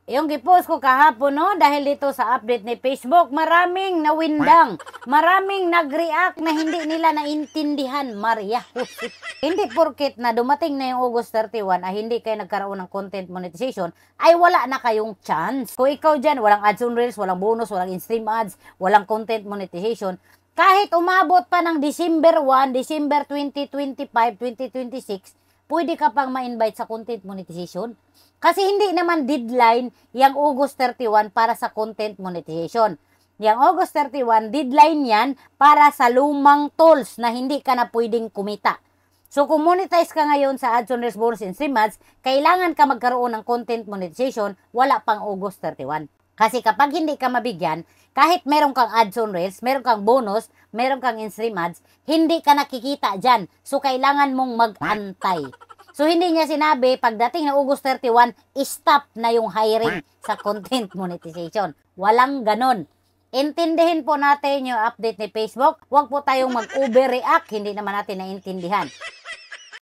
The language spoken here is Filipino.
Yung gipost ko kahapon, no, dahil dito sa update ni Facebook, maraming nawindang, maraming nag-react na hindi nila naintindihan, Maria Jose. Hindi porket na dumating na yung August 31 ay hindi kayo nagkaroon ng content monetization, ay wala na kayong chance. Kung ikaw dyan, walang ads on reels, walang bonus, walang in-stream ads, walang content monetization, kahit umabot pa ng December 1, December 2025, 2026, pwede ka pang ma-invite sa content monetization. Kasi hindi naman deadline yung August 31 para sa content monetization. Yung August 31, deadline yan para sa lumang tools na hindi ka na pwedeng kumita. So, kung monetize ka ngayon sa ads on reels, bonus, and stream ads, kailangan ka magkaroon ng content monetization, wala pang August 31. Kasi kapag hindi ka mabigyan, kahit meron kang ads on reels, meron kang bonus, meron kang in-stream ads, hindi ka nakikita dyan. So, kailangan mong mag-antay. So, hindi niya sinabi, pagdating na August 31, stop na yung hiring sa content monetization. Walang ganon. Intindihin po natin yung update ni Facebook. Huwag po tayong mag-overreact, hindi naman natin naintindihan.